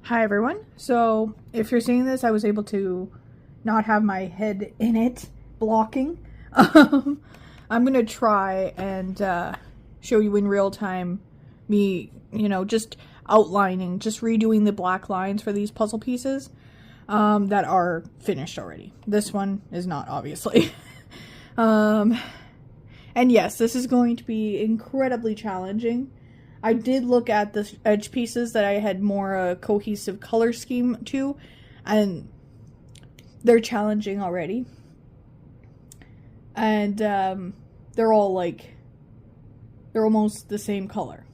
Hi everyone. So if you're seeing this, I was able to not have my head in it blocking. I'm gonna try and show you in real time me, just outlining, just redoing the black lines for these puzzle pieces that are finished already. This one is not, obviously. And yes, this is going to be incredibly challenging. I did look at the edge pieces that I had more cohesive color scheme to, and they're challenging already. And they're all they're almost the same color,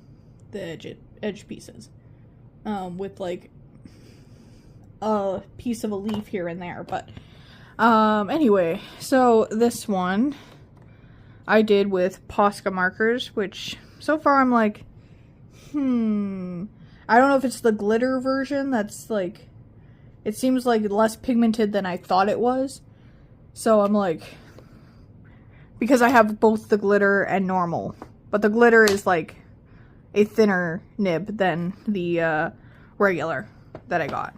the edge pieces, with like a piece of a leaf here and there. But anyway, so this one I did with Posca markers, which so far I'm like, I don't know if it's the glitter version that's like, it seems like less pigmented than I thought it was. So I'm like, because I have both the glitter and normal, but the glitter is like a thinner nib than the regular that I got.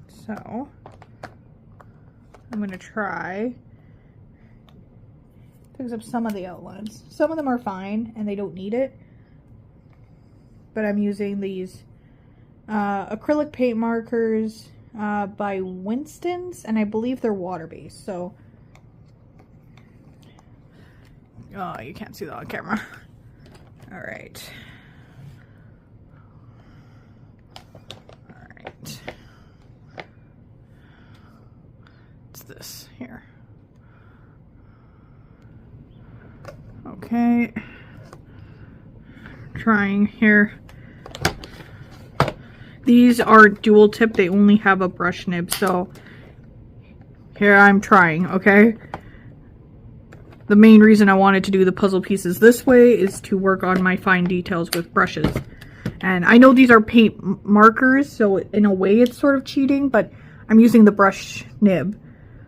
So I'm gonna try picks up some of the outlines. Some of them are fine and they don't need it, but I'm using these acrylic paint markers by Winston's, and I believe they're water-based. So, oh, you can't see that on camera. All right. It's this here. Okay, trying here. These are dual tip, they only have a brush nib, so here I'm trying, okay? The main reason I wanted to do the puzzle pieces this way is to work on my fine details with brushes. And I know these are paint markers, so in a way it's sort of cheating, but I'm using the brush nib,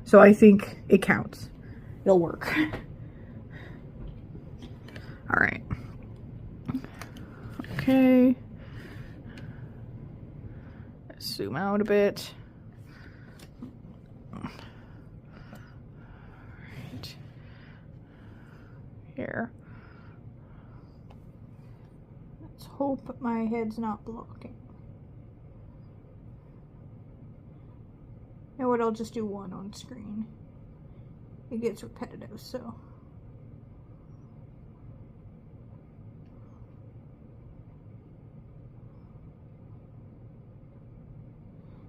so I think it counts. It'll work. Alright. Okay. Let's zoom out a bit. Right. Here. Let's hope my head's not blocking. You know what, I'll just do one on screen. It gets repetitive, so.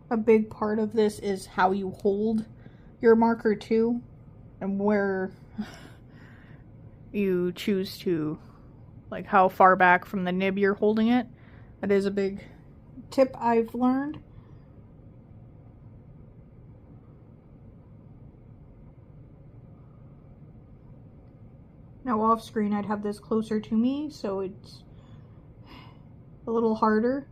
A big part of this is how you hold your marker too, and where you choose to, like how far back from the nib you're holding it. That is a big tip I've learned. Now off screen I'd have this closer to me, so it's a little harder.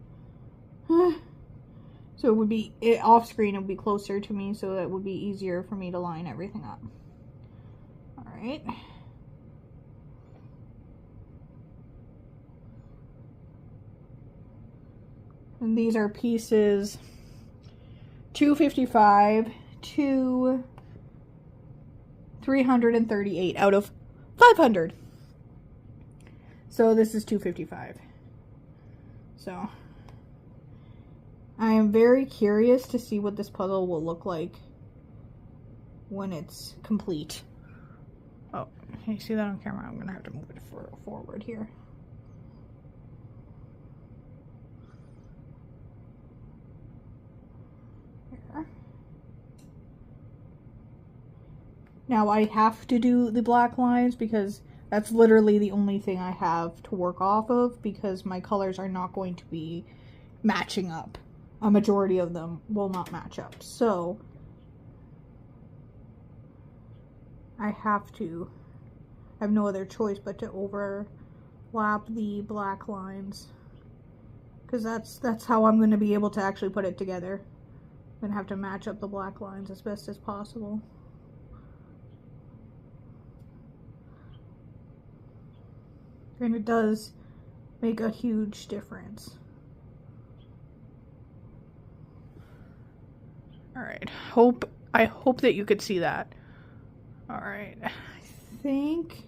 So it would be, off screen it would be closer to me, so that would be easier for me to line everything up. Alright. And these are pieces 255 to 338 out of 500. So this is 255. So I am very curious to see what this puzzle will look like when it's complete. Oh, can you see that on camera? I'm going to have to move it forward here. Here. Now I have to do the black lines because that's literally the only thing I have to work off of, because my colors are not going to be matching up. A majority of them will not match up, so I have no other choice but to overlap the black lines, because that's how I'm going to be able to actually put it together. I'm going to have to match up the black lines as best as possible. And it does make a huge difference. Alright, I hope that you could see that. Alright, I think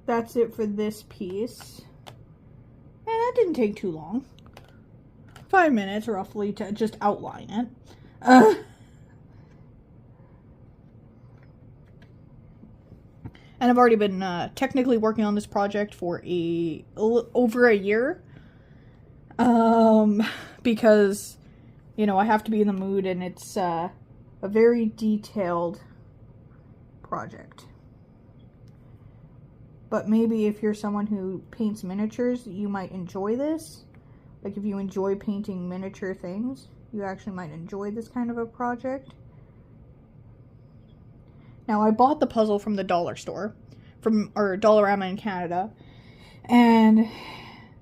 that's it for this piece. And that didn't take too long. 5 minutes roughly to just outline it. And I've already been technically working on this project for over a year. Because, you know, I have to be in the mood, and it's a very detailed project. But maybe if you're someone who paints miniatures, you might enjoy this. Like, if you enjoy painting miniature things, you actually might enjoy this kind of a project. Now, I bought the puzzle from the dollar store, or Dollarama in Canada, and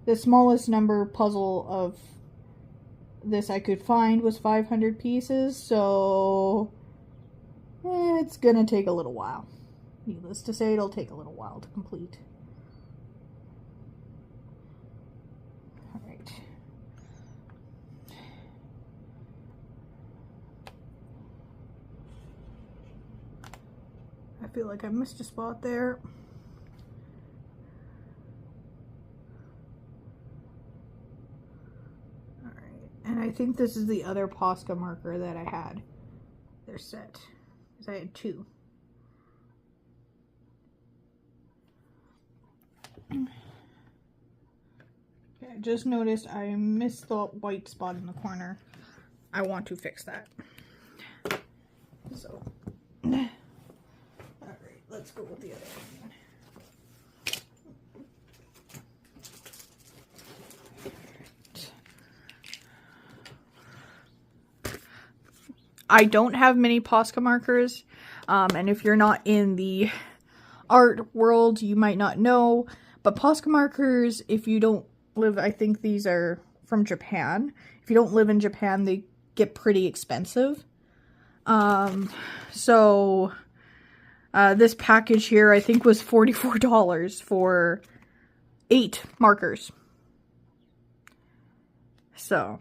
the smallest number puzzle of this I could find was 500 pieces, so it's gonna take a little while. Needless to say, it'll take a little while to complete. Alright. I feel like I missed a spot there. Alright, and I think this is the other Posca marker that I had. They're set, because I had two. Okay, I just noticed I missed the white spot in the corner. I want to fix that. So, alright, let's go with the other one. I don't have many Posca markers, and if you're not in the art world, you might not know, but Posca markers, if you don't live, I think these are from Japan. If you don't live in Japan, they get pretty expensive. So this package here, I think, was $44 for 8 markers. So,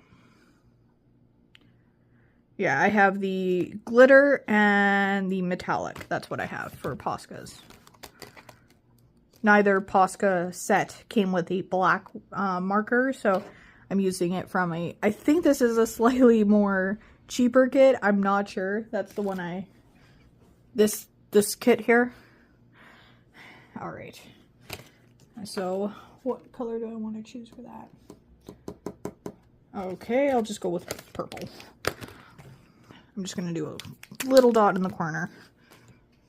yeah, I have the glitter and the metallic. That's what I have for Poscas. Neither Posca set came with a black marker, so I'm using it from I think this is a slightly more cheaper kit. I'm not sure. That's the one this kit here. Alright. So, what color do I want to choose for that? Okay, I'll just go with purple. I'm just going to do a little dot in the corner,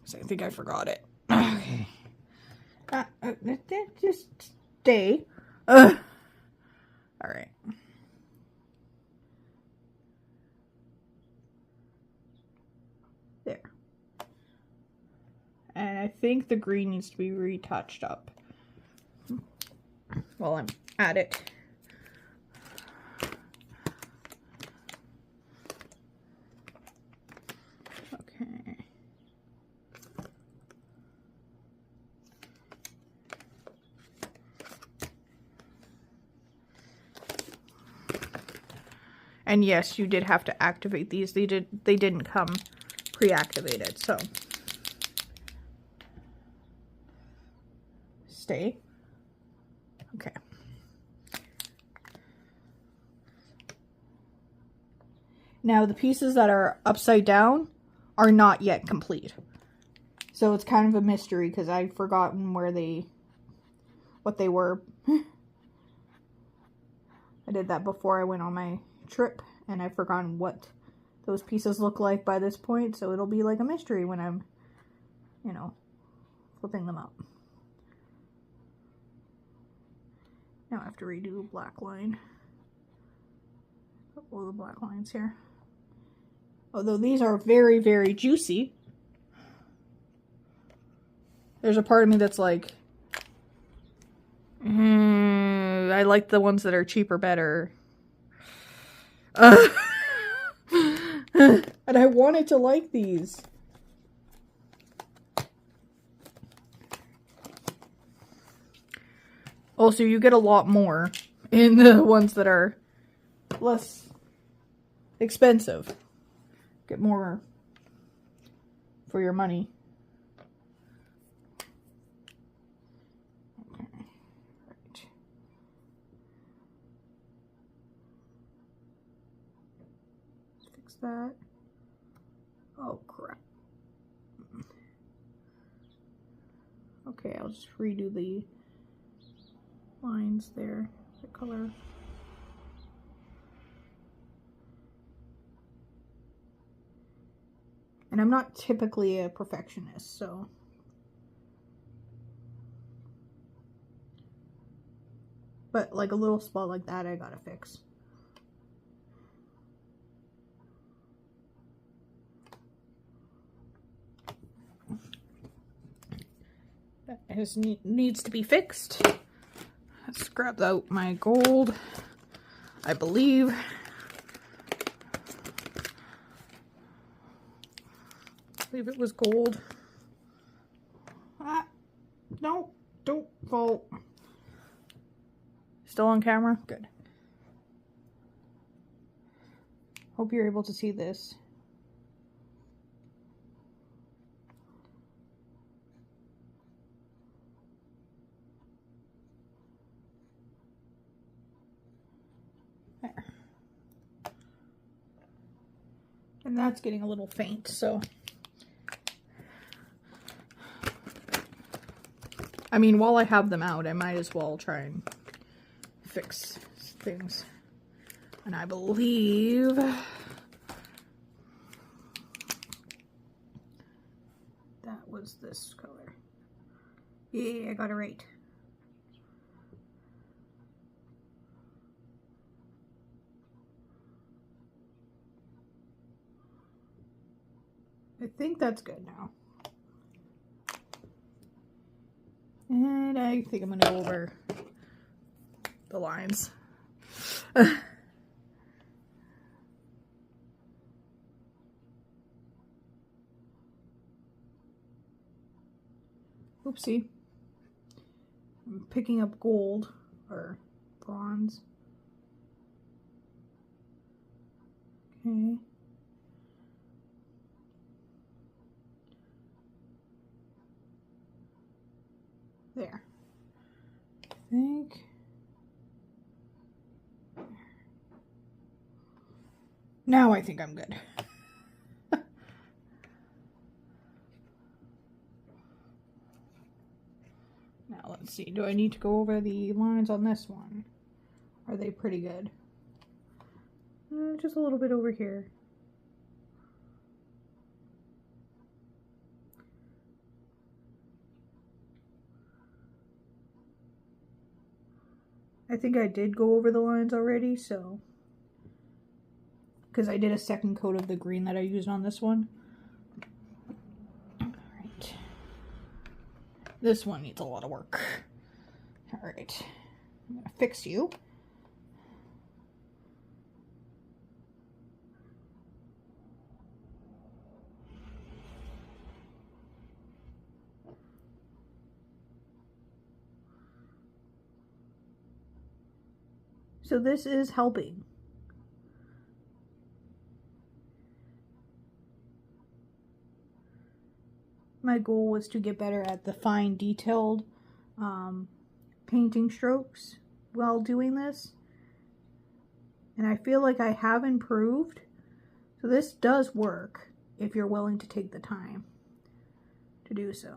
because I think I forgot it. Okay. Just stay. Alright. There. And I think the green needs to be retouched up while I'm at it. Okay. And yes, you did have to activate these. They didn't come pre-activated, so stay. Okay. Now the pieces that are upside down are not yet complete. So it's kind of a mystery because I've forgotten what they were. I did that before I went on my trip, and I've forgotten what those pieces look like by this point, so it'll be like a mystery when I'm, you know, flipping them up. Now I have to redo a black line. A couple of the black lines here. Although these are very, very juicy. There's a part of me that's like, I like the ones that are cheaper better. And I wanted to like these. Also, you get a lot more in the ones that are less expensive. Get more for your money. Okay. Right. Let's fix that. Oh, crap. Okay, I'll just redo the lines there, the color. And I'm not typically a perfectionist, so. But like a little spot like that, I gotta fix. That needs to be fixed. Let's grab out my gold, I believe. I believe it was gold. Ah, no, don't fall. Still on camera? Good. Hope you're able to see this. There. And that's getting a little faint, so. I mean, while I have them out, I might as well try and fix things. And I believe that was this color. Yeah, I got it right. I think that's good now. And I think I'm gonna go over the lines. Oopsie. I'm picking up gold or bronze. Okay. There. I think. Now I think I'm good. Now let's see. Do I need to go over the lines on this one? Are they pretty good? Just a little bit over here. I think I did go over the lines already, so. Because I did a second coat of the green that I used on this one. Alright. This one needs a lot of work. Alright. I'm going to fix you. So this is helping. My goal was to get better at the fine detailed painting strokes while doing this. And I feel like I have improved. So this does work if you're willing to take the time to do so.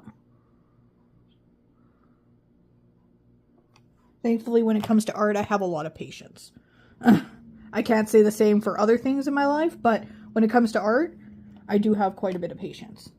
Thankfully, when it comes to art, I have a lot of patience. I can't say the same for other things in my life, but when it comes to art, I do have quite a bit of patience.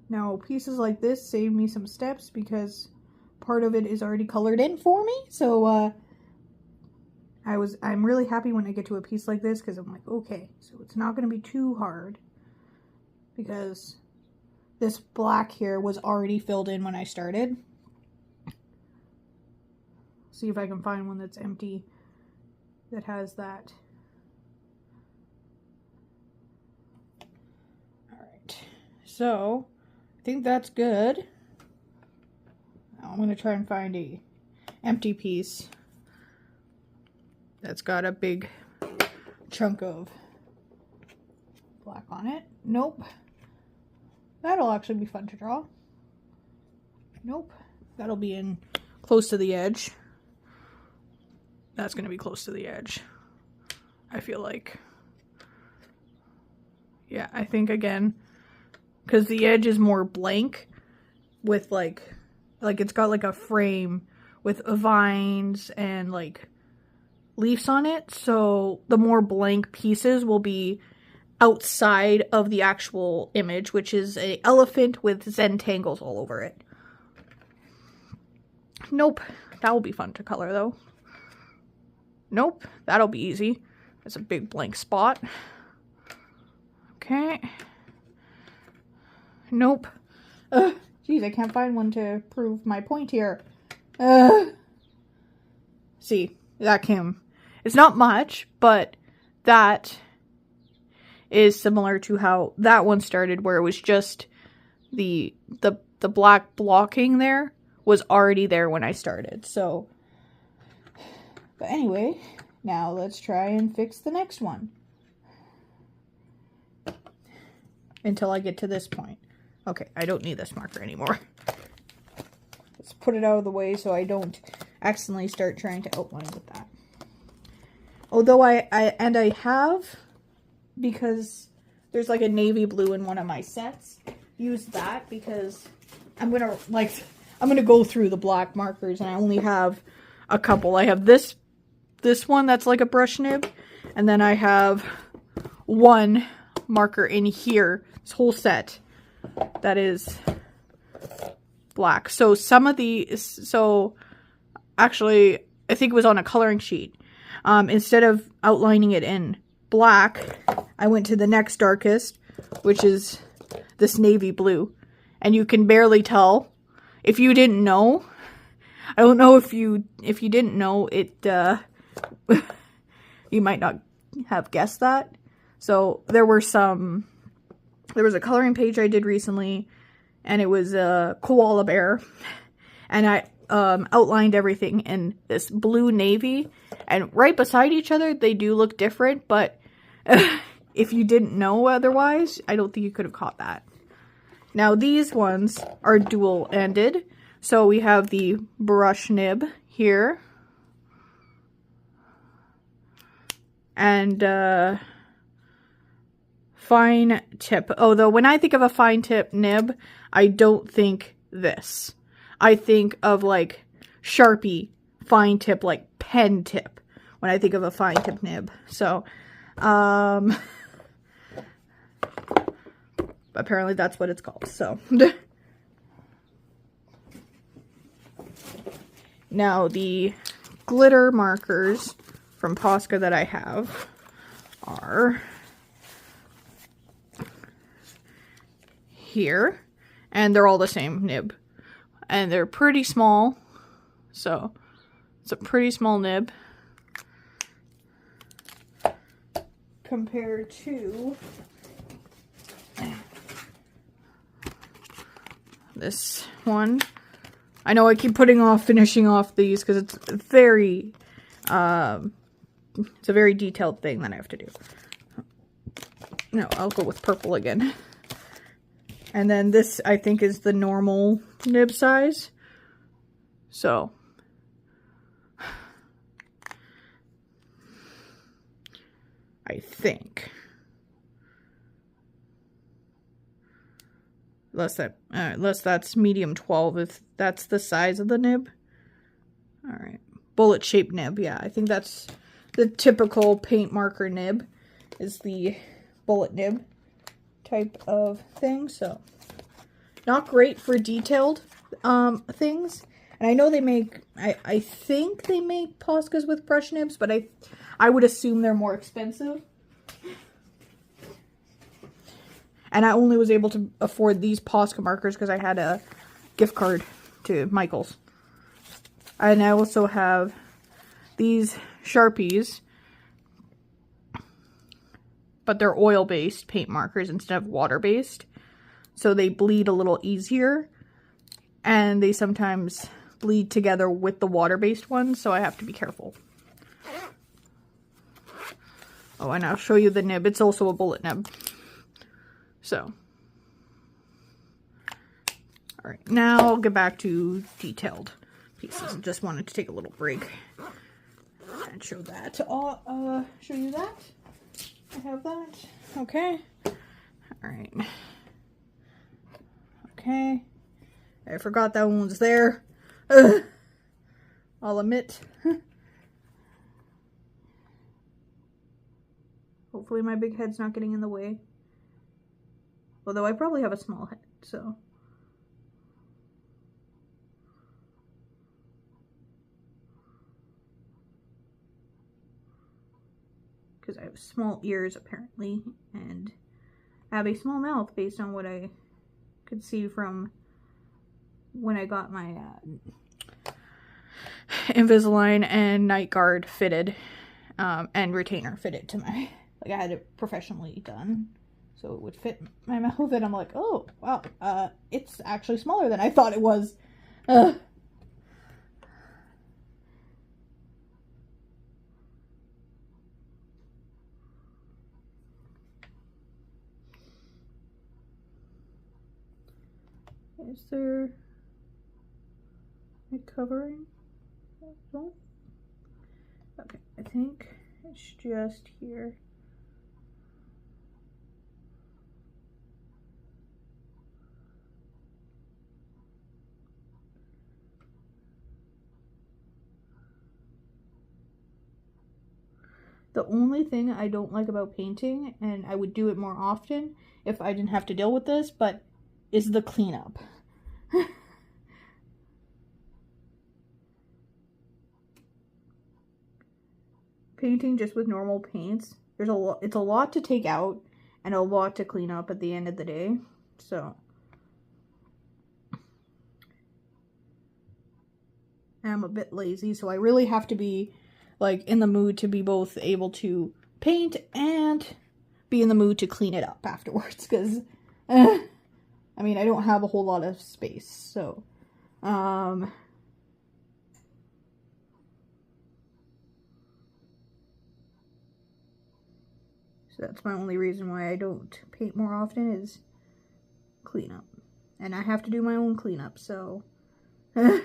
Now, pieces like this save me some steps because part of it is already colored in for me. So, I'm really happy when I get to a piece like this because I'm like, okay, so it's not going to be too hard because this black here was already filled in when I started. See if I can find one that's empty that has that. Alright, so I think that's good. Now I'm going to try and find a empty piece that's got a big chunk of black on it. Nope. That'll actually be fun to draw. Nope. That'll be in close to the edge. That's going to be close to the edge, I feel like. Yeah, I think again, because the edge is more blank with like it's got like a frame with vines and like leaves on it. So the more blank pieces will be outside of the actual image, which is an elephant with Zentangles all over it. Nope. That will be fun to color though. Nope, that'll be easy. That's a big blank spot. Okay. Nope. Geez, I can't find one to prove my point here. See, that came. It's not much, but that is similar to how that one started, where it was just the black blocking there was already there when I started. So. But anyway, now let's try and fix the next one. Until I get to this point. Okay, I don't need this marker anymore. Let's put it out of the way so I don't accidentally start trying to outline with that. Although I have, because there's like a navy blue in one of my sets, use that because I'm gonna go through the black markers and I only have a couple. I have this one that's like a brush nib, and then I have one marker in here, this whole set, that is black. So some of actually, I think it was on a coloring sheet. Instead of outlining it in black, I went to the next darkest, which is this navy blue. And you can barely tell. If you didn't know, I don't know if you didn't know it, you might not have guessed that. So there was a coloring page I did recently, and it was a koala bear, and I outlined everything in this blue navy, and right beside each other they do look different, but if you didn't know otherwise, I don't think you could have caught that. Now these ones are dual-ended, so we have the brush nib here, and fine tip. Although when I think of a fine tip nib, I don't think this. I think of like Sharpie fine tip, like pen tip, when I think of a fine tip nib. So, apparently that's what it's called. So, now the glitter markers from Posca that I have are here, and they're all the same nib, and they're pretty small, so it's a pretty small nib compared to this one. I know I keep putting off finishing off these because it's very it's a very detailed thing that I have to do. No, I'll go with purple again. And then this, I think, is the normal nib size. So, I think. Unless that's medium 12, if that's the size of the nib. Alright. Bullet shaped nib, yeah. I think that's the typical paint marker nib, is the bullet nib type of thing. So, not great for detailed things. And I know they make, I think they make Poscas with brush nibs, but I would assume they're more expensive. And I only was able to afford these Posca markers because I had a gift card to Michael's. And I also have these Sharpies, but they're oil-based paint markers instead of water-based. So they bleed a little easier, and they sometimes bleed together with the water-based ones, so I have to be careful. Oh, and I'll show you the nib. It's also a bullet nib. So. Alright, now I'll get back to detailed pieces. I just wanted to take a little break and show that. Show you that. I have that. Okay. Alright. Okay. I forgot that one was there. I'll admit. Hopefully my big head's not getting in the way. Although I probably have a small head, so. Because I have small ears, apparently, and I have a small mouth based on what I could see from when I got my Invisalign and Night Guard fitted, and retainer fitted to my, like I had it professionally done, so it would fit my mouth, and I'm like, oh, wow, it's actually smaller than I thought it was. Is there a covering? No? Okay, I think it's just here. The only thing I don't like about painting, and I would do it more often if I didn't have to deal with this, but is the cleanup. Painting just with normal paints, there's a lot. It's a lot to take out and a lot to clean up at the end of the day. So I'm a bit lazy, so I really have to be like in the mood to be both able to paint and be in the mood to clean it up afterwards, because I mean, I don't have a whole lot of space, so so that's my only reason why I don't paint more often, is cleanup. And I have to do my own cleanup, so but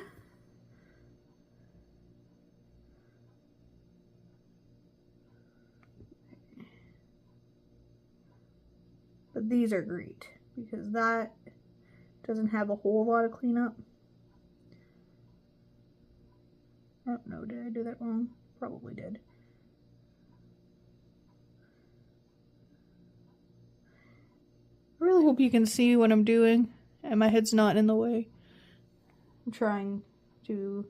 these are great because that doesn't have a whole lot of cleanup. Oh no, did I do that wrong? Probably did. I really hope you can see what I'm doing and my head's not in the way. I'm trying to,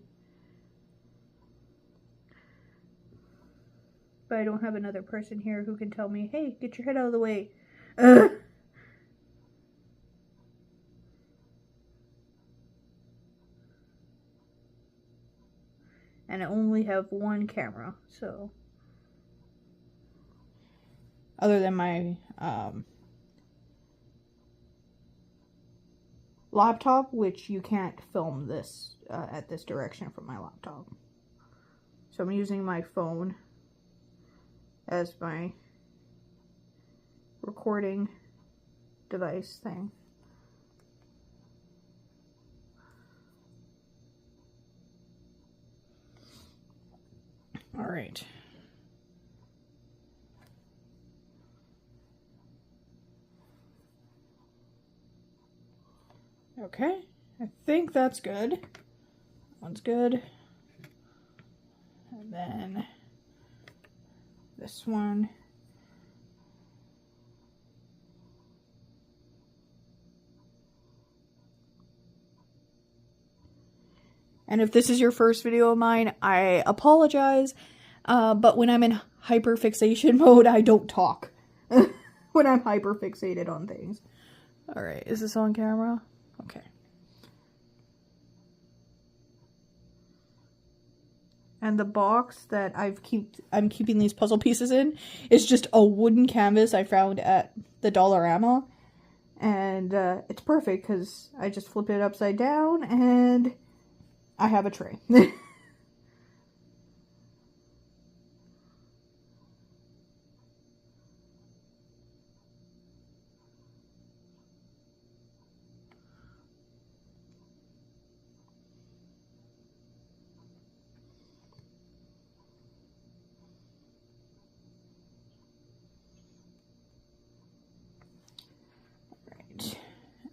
but I don't have another person here who can tell me, hey, get your head out of the way. And I only have one camera, so other than my laptop, which you can't film this at this direction from my laptop. So I'm using my phone as my recording device thing. All right. Okay, I think that's good. That one's good. And then this one. And if this is your first video of mine, I apologize. But when I'm in hyperfixation mode, I don't talk. when I'm hyper fixated on things. Alright, is this on camera? Okay. And the box that I'm keeping these puzzle pieces in is just a wooden canvas I found at the Dollarama. And it's perfect because I just flip it upside down and I have a tray.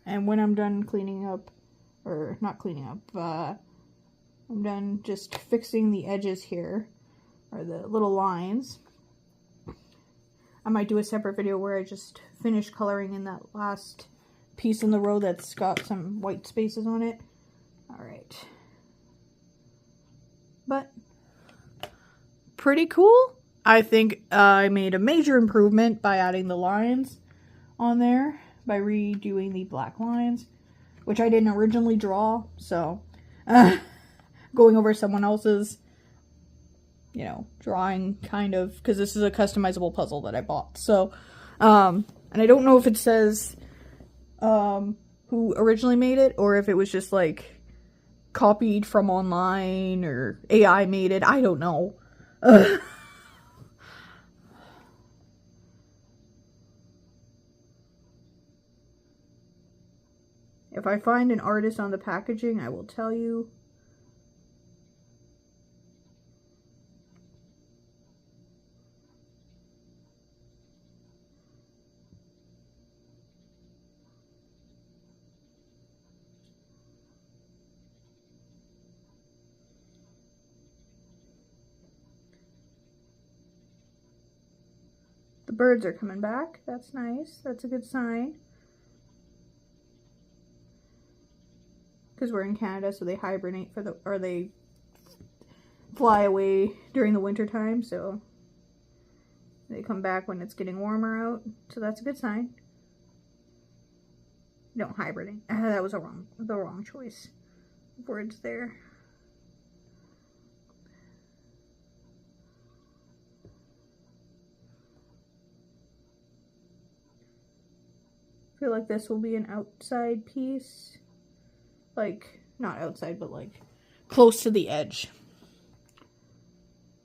And when I'm done cleaning up, or not cleaning up, I'm done just fixing the edges here, or the little lines. I might do a separate video where I just finish coloring in that last piece in the row that's got some white spaces on it. Alright. But, pretty cool. I think I made a major improvement by adding the lines on there, by redoing the black lines, which I didn't originally draw, so going over someone else's, you know, drawing kind of, because this is a customizable puzzle that I bought, so, and I don't know if it says who originally made it, or if it was just, like, copied from online, or AI made it, I don't know. If I find an artist on the packaging, I will tell you. The birds are coming back. That's nice. That's a good sign. Because we're in Canada, so they hibernate or they fly away during the winter time, so they come back when it's getting warmer out, so that's a good sign. Don't hibernate. That was the wrong choice of words there. I feel like this will be an outside piece. Like, not outside, but like close to the edge.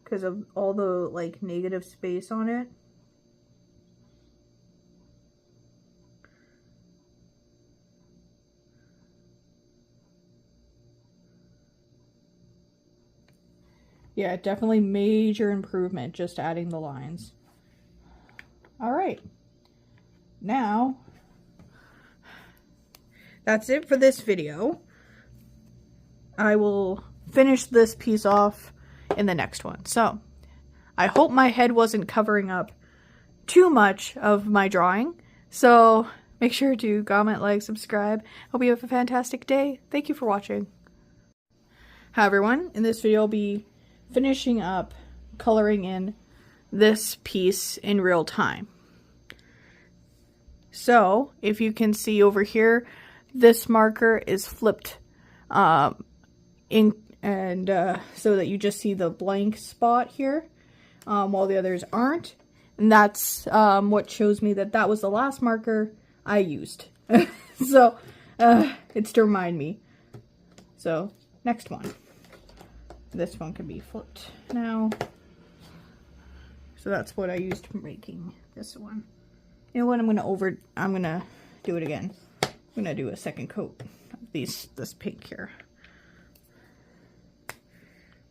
Because of all the like negative space on it. Yeah, definitely major improvement just adding the lines. Alright. Now, that's it for this video. I will finish this piece off in the next one. So, I hope my head wasn't covering up too much of my drawing. So, make sure to comment, like, subscribe. Hope you have a fantastic day. Thank you for watching. Hi everyone. In this video, I'll be finishing up coloring in this piece in real time. So, if you can see over here, this marker is flipped so that you just see the blank spot here, while the others aren't. And that's what shows me that that was the last marker I used. So, it's to remind me. So, next one. This one can be flipped now. So that's what I used for making this one. You know what, I'm gonna do it again. I'm gonna do a second coat of this pink here.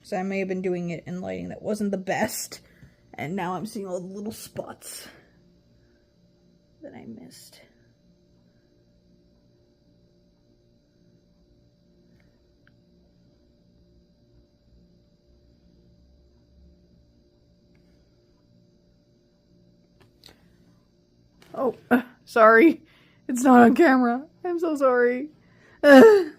So I may have been doing it in lighting that wasn't the best, and now I'm seeing all the little spots that I missed. Oh, sorry. It's not on camera. I'm so sorry. Alright.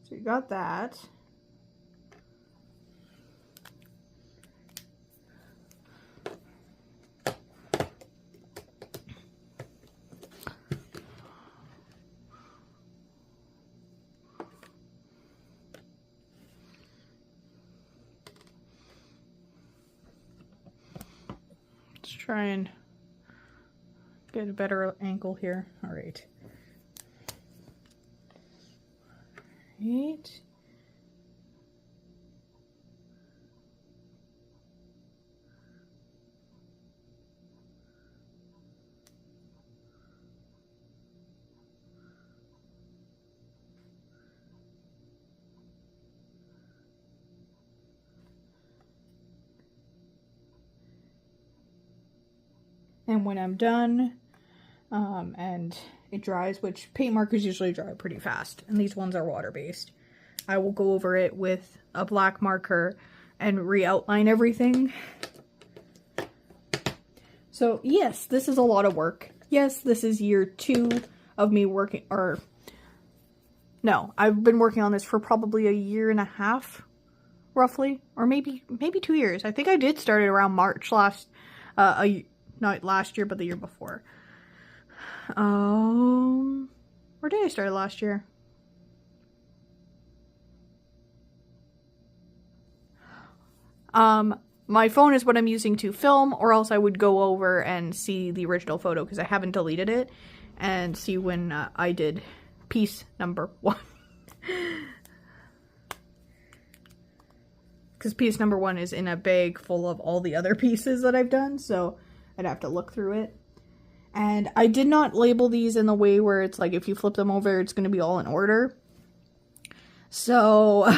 So we got that. Let's try and get a better angle here. All right. Right. And when I'm done, and it dries, which paint markers usually dry pretty fast, and these ones are water-based, I will go over it with a black marker and re-outline everything. So yes, this is a lot of work. Yes, this is year 2 of me working, or no, I've been working on this for probably a year and a half, roughly, or maybe 2 years. I think I did start it around March not last year, but the year before. Or did I start last year? My phone is what I'm using to film, or else I would go over and see the original photo, because I haven't deleted it, and see when I did piece number 1. Because piece number 1 is in a bag full of all the other pieces that I've done, so I'd have to look through it. And I did not label these in the way where it's like if you flip them over, it's going to be all in order. So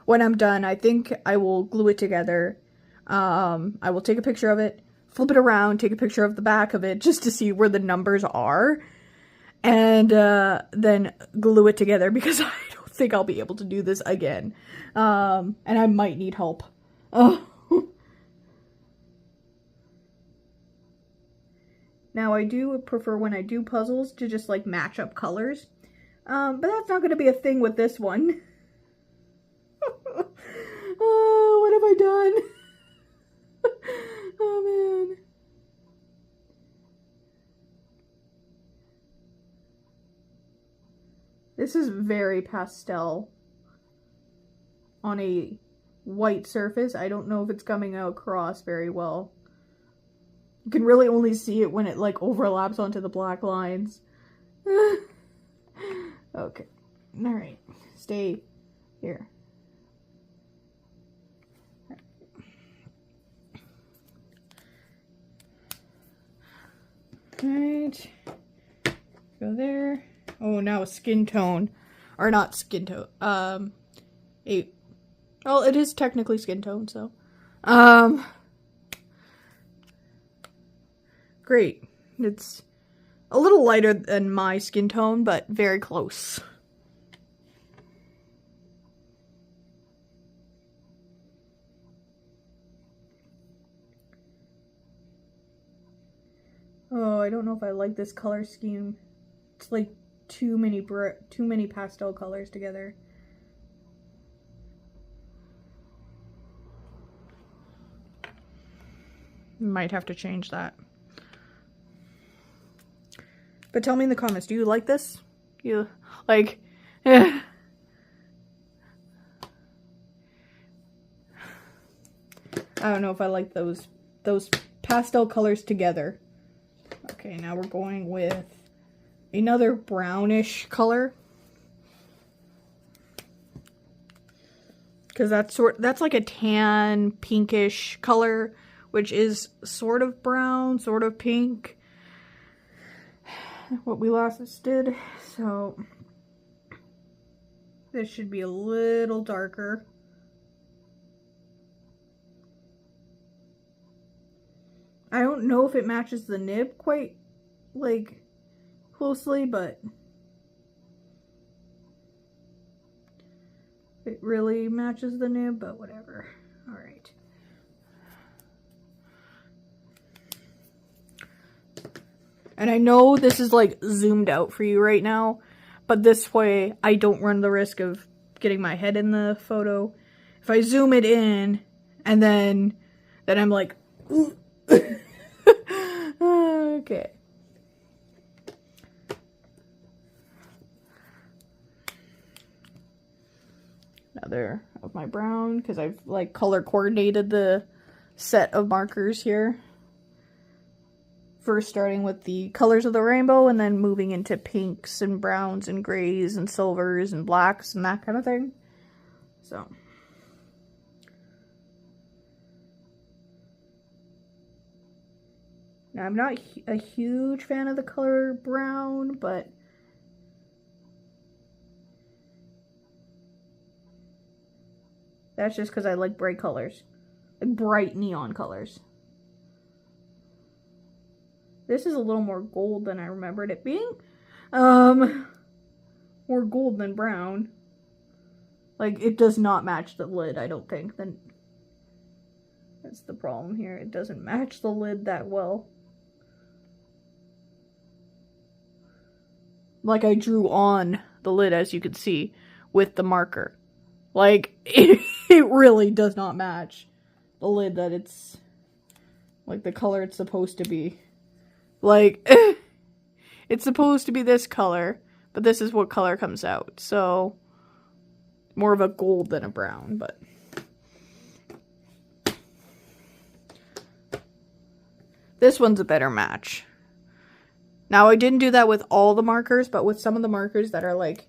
when I'm done, I think I will glue it together. I will take a picture of it, flip it around, take a picture of the back of it just to see where the numbers are, and then glue it together, because I don't think I'll be able to do this again. And I might need help. Now, I do prefer when I do puzzles to just like match up colors, but that's not going to be a thing with this one. Oh, what have I done? Oh, man. This is very pastel on a white surface. I don't know if it's coming across very well. You can really only see it when it like overlaps onto the black lines. Okay. Alright. Stay here. Alright. Go there. Oh, now skin tone. Or not skin tone. Well, it is technically skin tone, so. Great. It's a little lighter than my skin tone, but very close. Oh, I don't know if I like this color scheme. It's like too many pastel colors together. Might have to change that. But tell me in the comments, do you like this? You like I don't know if I like those pastel colors together. Okay, now we're going with another brownish color. Because that's like a tan pinkish color, which is sort of brown, sort of pink. What we last did. So this should be a little darker. I don't know if it matches the nib quite like closely, but it really matches the nib, but whatever. All right. And I know this is like zoomed out for you right now, but this way I don't run the risk of getting my head in the photo. If I zoom it in and then I'm like, okay. Another of my brown, because I've like color coordinated the set of markers here. First starting with the colors of the rainbow and then moving into pinks and browns and grays and silvers and blacks and that kind of thing. So now I'm not a huge fan of the color brown, but that's just because I like bright colors. Like bright neon colors. This is a little more gold than I remembered it being. More gold than brown. Like, it does not match the lid, I don't think. Then that's the problem here. It doesn't match the lid that well. Like, I drew on the lid, as you can see, with the marker. Like, it really does not match the lid that it's, like, the color it's supposed to be. Like, it's supposed to be this color, but this is what color comes out. So, more of a gold than a brown, but this one's a better match. Now, I didn't do that with all the markers, but with some of the markers that are, like,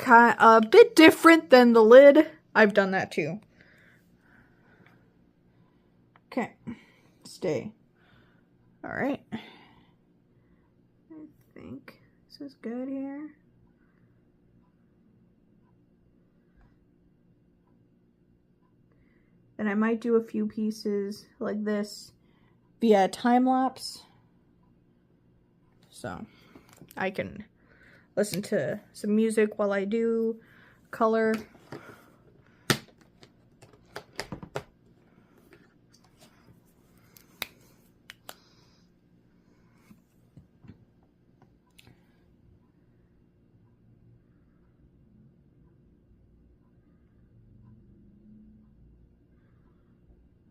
a bit different than the lid, I've done that too. Okay. Stay. Alright. I think this is good here. And I might do a few pieces like this via time lapse. So I can listen to some music while I do color.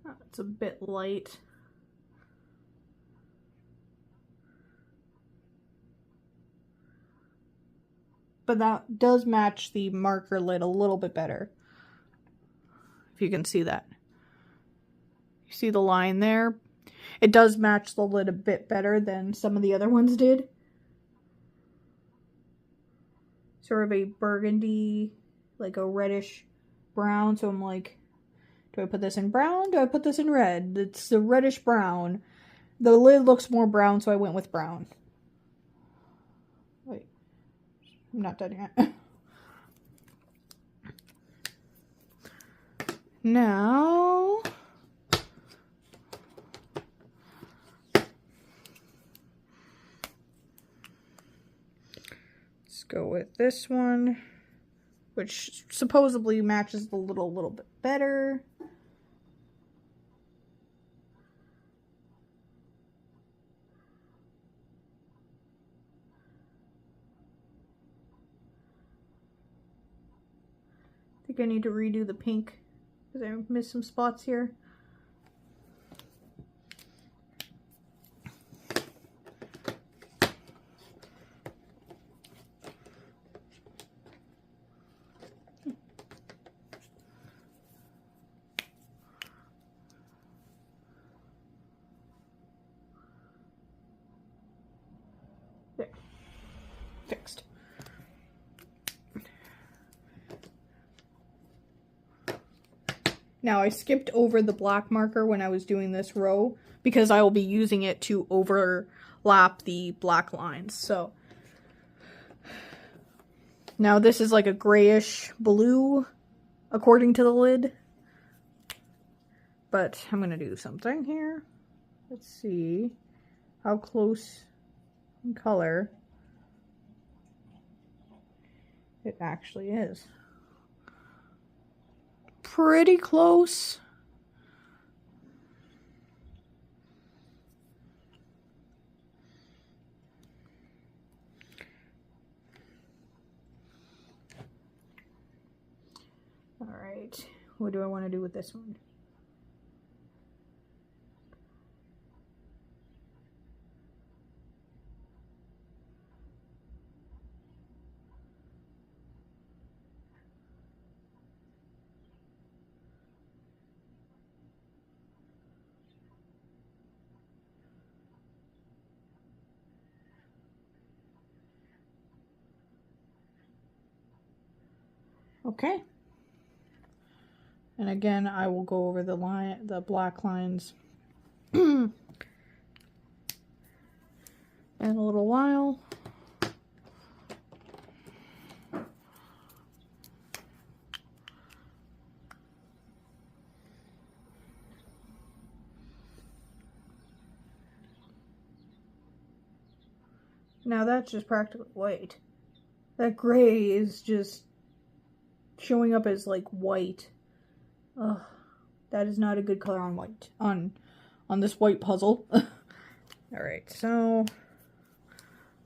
Oh, it's a bit light. But that does match the marker lid a little bit better. If you can see that. You see the line there? It does match the lid a bit better than some of the other ones did. Sort of a burgundy, like a reddish brown. So I'm like, do I put this in brown? Do I put this in red? It's the reddish brown. The lid looks more brown, so I went with brown. Wait. I'm not done yet. Now, let's go with this one, which supposedly matches the lid a little bit better. I think I need to redo the pink because I missed some spots here. There. Fixed. Now, I skipped over the black marker when I was doing this row because I will be using it to overlap the black lines. So now this is like a grayish blue according to the lid. But I'm going to do something here. Let's see how close in color it actually is. Pretty close. All right, what do I want to do with this one? Okay. And again, I will go over the black lines in a little while. Now that's just practically white. That gray is just showing up as like white. Ugh, that is not a good color on white. On this white puzzle. Alright, so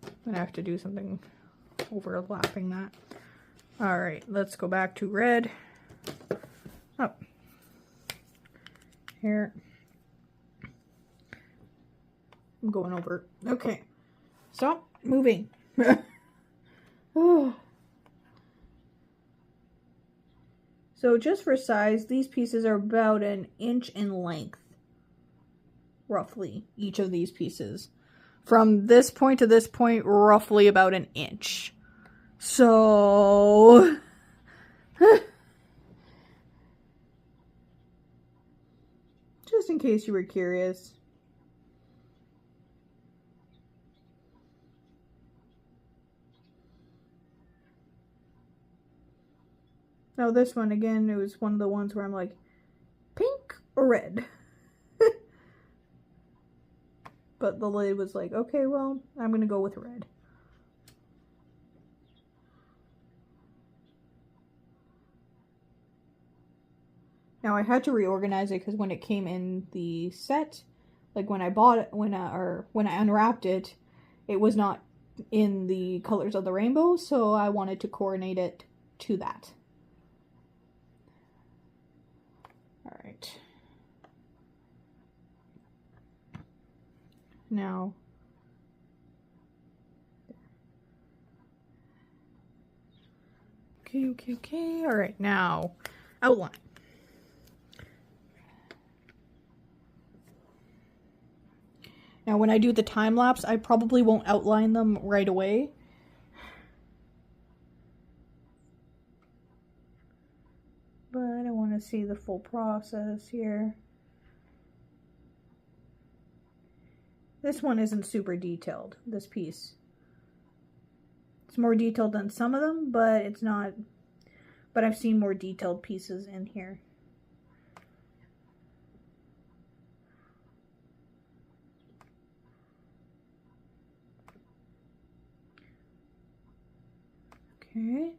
I'm gonna have to do something overlapping that. Alright, let's go back to red. Oh. Here. I'm going over. Okay. Stop moving. Oh. So just for size, these pieces are about an inch in length. Roughly, each of these pieces. From this point to this point, roughly about an inch. So... just in case you were curious. Now this one, again, it was one of the ones where I'm like, pink or red? But the lid was like, okay, well, I'm going to go with red. Now I had to reorganize it because when it came in the set, like when I bought it, when I unwrapped it, it was not in the colors of the rainbow, so I wanted to coordinate it to that. All right. Now, okay. All right, now outline. Now, when I do the time lapse, I probably won't outline them right away. But I want to see the full process here. This one isn't super detailed, this piece. It's more detailed than some of them, but it's not. But I've seen more detailed pieces in here. Okay.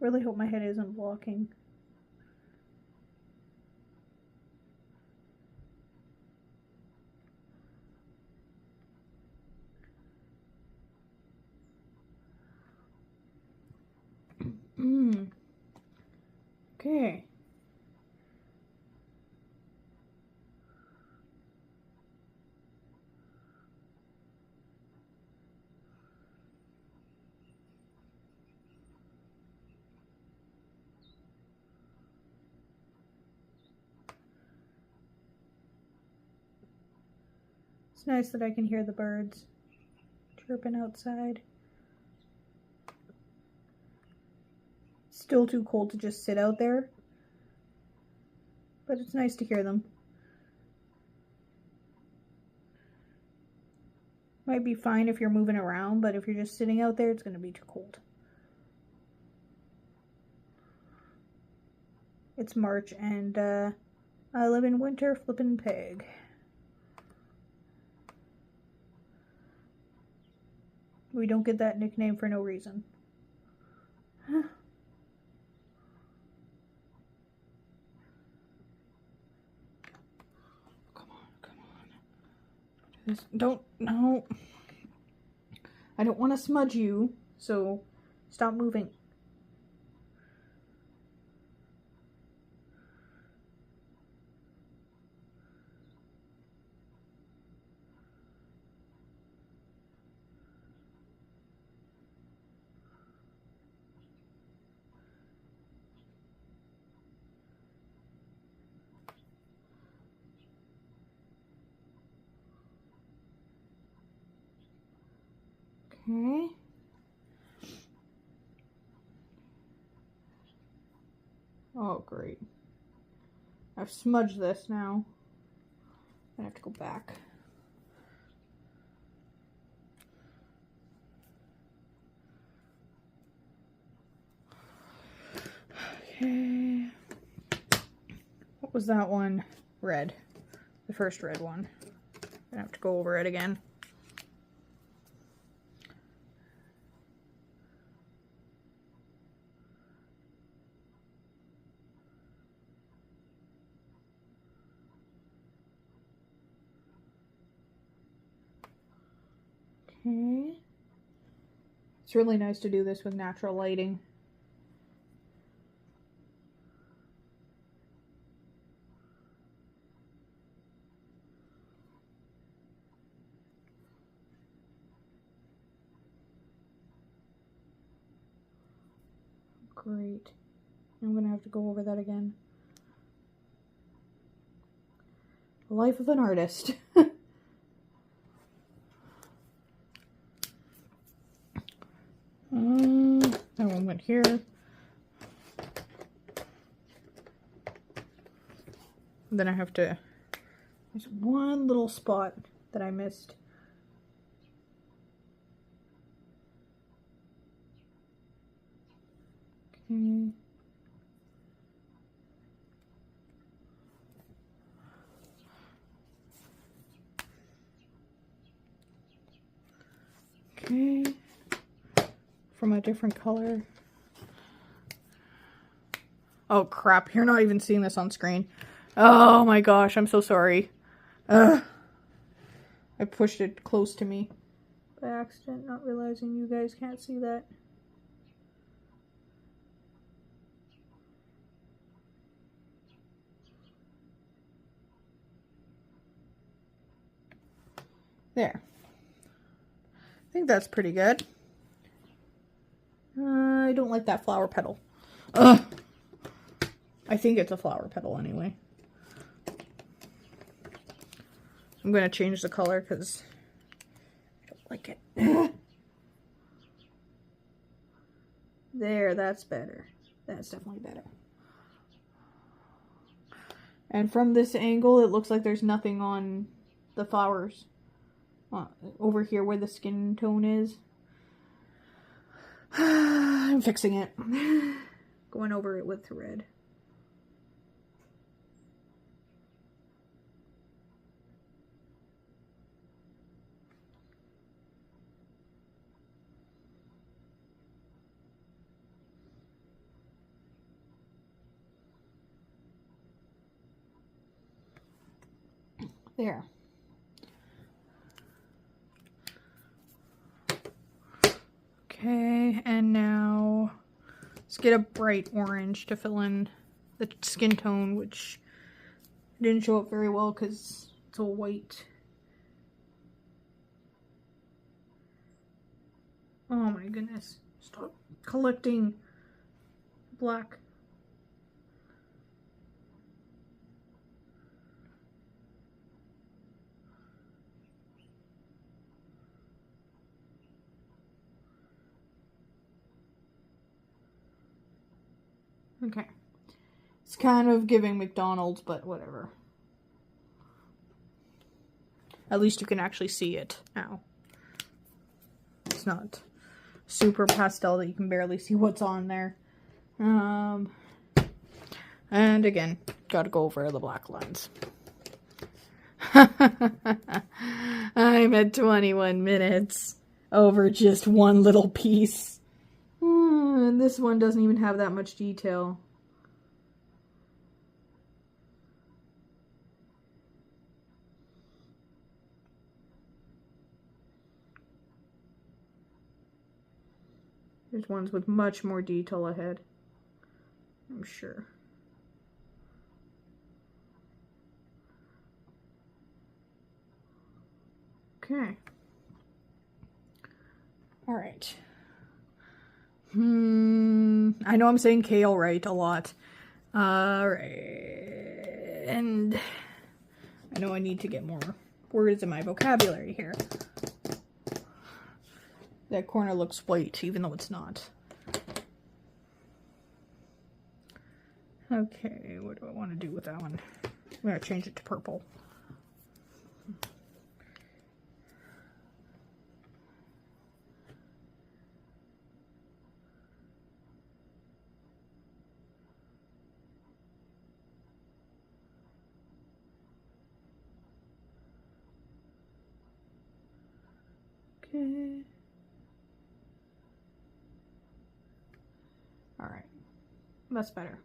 Really hope my head isn't blocking. Okay. It's nice that I can hear the birds chirping outside. It's still too cold to just sit out there, but it's nice to hear them. Might be fine if you're moving around, but if you're just sitting out there, it's going to be too cold. It's March, and I live in Winter Flippin' Peg. We don't get that nickname for no reason. Come on. Don't, no. I don't want to smudge you, so stop moving. Okay. Oh, great. I've smudged this now. I have to go back. Okay. What was that one? Red. The first red one. I have to go over it again. Okay. It's really nice to do this with natural lighting. Great. I'm gonna have to go over that again. The life of an artist. That one went here. Then I have to, there's one little spot that I missed. Okay. Okay. From a different color. Oh crap, you're not even seeing this on screen. Oh my gosh, I'm so sorry. I pushed it close to me by accident, not realizing you guys can't see that. There. I think that's pretty good. I don't like that flower petal. Ugh. I think it's a flower petal anyway. I'm going to change the color because I don't like it. There, that's better. That's definitely better. And from this angle, it looks like there's nothing on the flowers. Over here where the skin tone is. I'm fixing it. Going over it with red. There. Okay, and now let's get a bright orange to fill in the skin tone, which didn't show up very well because it's all white. Oh my goodness. Stop collecting black. Okay. It's kind of giving McDonald's, but whatever. At least you can actually see it now. It's not super pastel that you can barely see what's on there. And again, gotta go over the black lines. I'm at 21 minutes over just one little piece. And this one doesn't even have that much detail. There's ones with much more detail ahead, I'm sure. Okay. All right. I know I'm saying kale right a lot. Alright. And I know I need to get more words in my vocabulary here. That corner looks white, even though it's not. Okay, what do I want to do with that one? I'm going to change it to purple. Okay. Alright. That's better.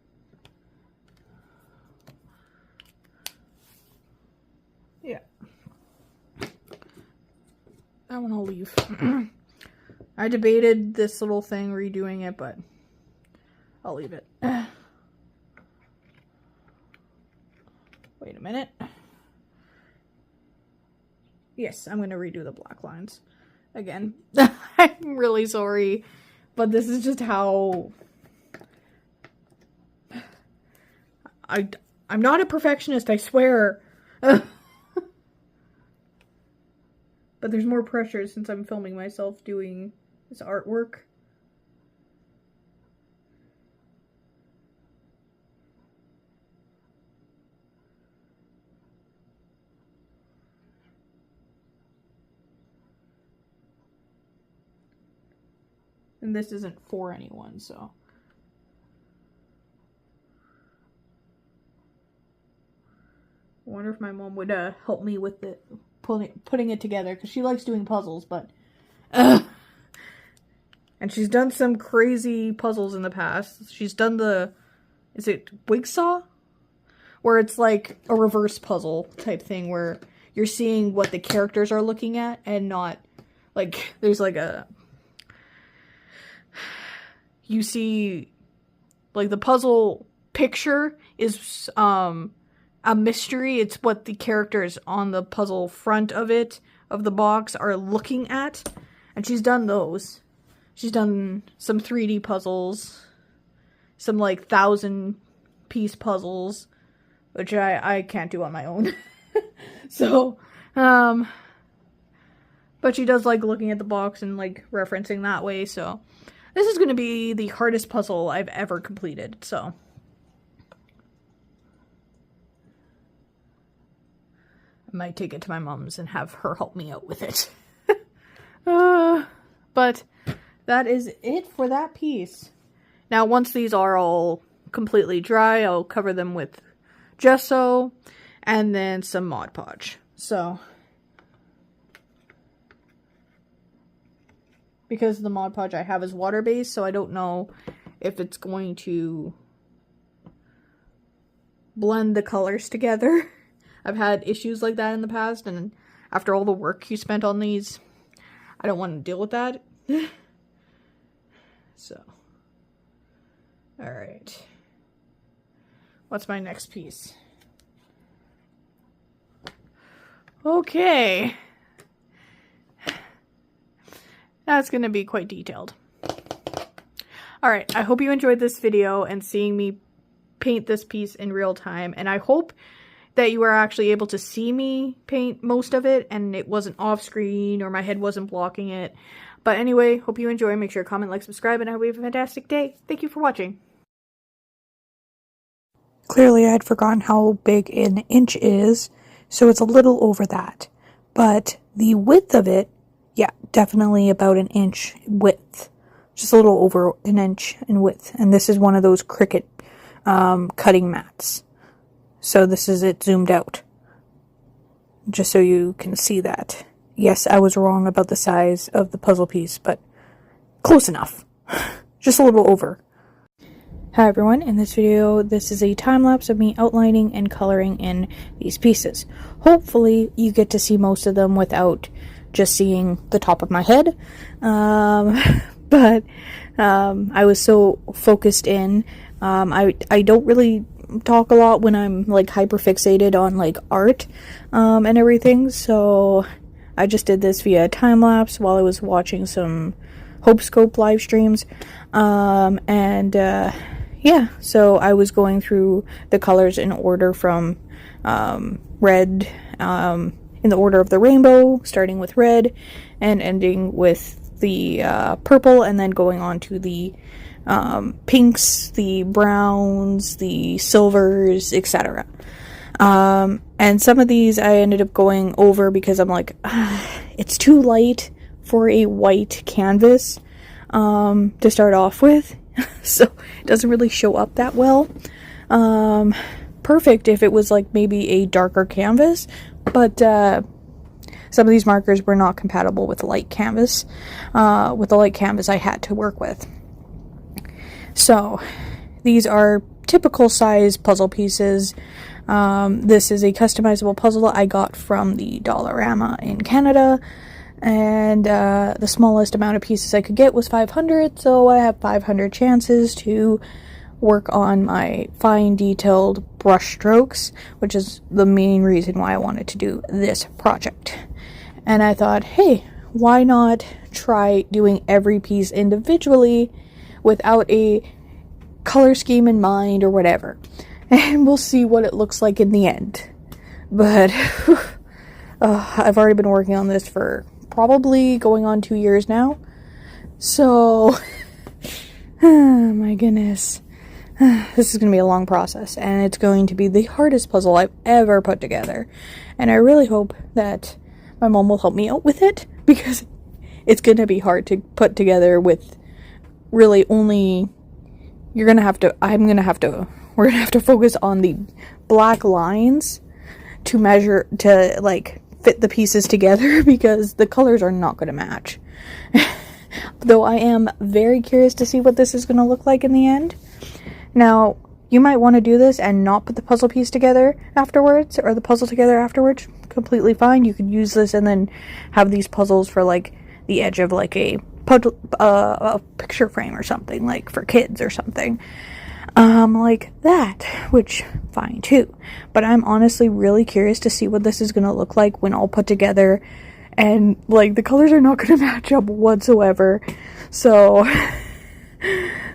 Yeah. That one I'll leave. I debated this little thing redoing it, but I'll leave it. Wait a minute. Yes, I'm going to redo the black lines again. I'm really sorry, but this is just how... I'm not a perfectionist, I swear. But there's more pressure since I'm filming myself doing this artwork. And this isn't for anyone, so... I wonder if my mom would help me with it, putting it together, because she likes doing puzzles, but... and she's done some crazy puzzles in the past. She's done the... Is it Wigsaw? Where it's like a reverse puzzle type thing, where you're seeing what the characters are looking at, and not... Like, there's like a... You see... Like, the puzzle picture is, a mystery. It's what the characters on the puzzle front of it, of the box, are looking at. And she's done those. She's done some 3D puzzles. Some, like, 1,000-piece puzzles. Which I can't do on my own. So, but she does like looking at the box and, like, referencing that way, so... This is going to be the hardest puzzle I've ever completed, so... Might take it to my mom's and have her help me out with it. But that is it for that piece. Now, once these are all completely dry, I'll cover them with gesso and then some Mod Podge. So, because the Mod Podge I have is water-based, so I don't know if it's going to blend the colors together. I've had issues like that in the past, and after all the work you spent on these, I don't want to deal with that. So, alright. What's my next piece? Okay. That's going to be quite detailed. Alright, I hope you enjoyed this video and seeing me paint this piece in real time, and I hope that you were actually able to see me paint most of it, and it wasn't off screen, or my head wasn't blocking it. But anyway, hope you enjoy. Make sure to comment, like, subscribe, and I hope you have a fantastic day. Thank you for watching. Clearly, I had forgotten how big an inch is, so it's a little over that. But the width of it, yeah, definitely about an inch width. Just a little over an inch in width. And this is one of those Cricut cutting mats. So this is it zoomed out. Just so you can see that. Yes, I was wrong about the size of the puzzle piece, but close enough. Just a little over. Hi everyone, in this video, this is a time-lapse of me outlining and coloring in these pieces. Hopefully, you get to see most of them without just seeing the top of my head. But I was so focused in. I don't really talk a lot when I'm like hyper fixated on like art and everything, so I just did this via time lapse while I was watching some Hopescope live streams, yeah, so I was going through the colors in order from red, in the order of the rainbow, starting with red and ending with the purple and then going on to the pinks, the browns, the silvers, etc. And some of these I ended up going over because I'm like, it's too light for a white canvas to start off with. So it doesn't really show up that well. Perfect if it was like maybe a darker canvas, but some of these markers were not compatible with light canvas. With the light canvas I had to work with. So these are typical size puzzle pieces. This is a customizable puzzle I got from the Dollarama in Canada, and the smallest amount of pieces I could get was 500, so I have 500 chances to work on my fine detailed brush strokes, which is the main reason why I wanted to do this project. And I thought, hey, why not try doing every piece individually without a color scheme in mind or whatever, and we'll see what it looks like in the end. But I've already been working on this for probably going on 2 years now, so oh my goodness, this is going to be a long process, and it's going to be the hardest puzzle I've ever put together, and I really hope that my mom will help me out with it, because it's going to be hard to put together with really only, we're going to have to focus on the black lines to measure, to like fit the pieces together, because the colors are not going to match. Though I am very curious to see what this is going to look like in the end. Now, you might want to do this and not put the puzzle piece together afterwards, or the puzzle together afterwards. Completely fine. You could use this and then have these puzzles for like the edge of like a picture frame or something, like for kids or something. Like that, which fine too. But I'm honestly really curious to see what this is going to look like when all put together, and like the colors are not going to match up whatsoever. So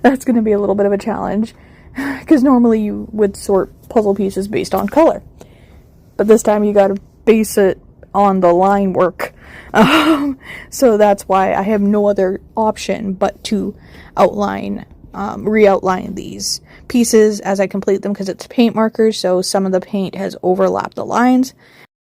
that's going to be a little bit of a challenge, because normally you would sort puzzle pieces based on color, but this time you got to base it on the line work. So that's why I have no other option but to re-outline these pieces as I complete them, because it's paint markers, so some of the paint has overlapped the lines.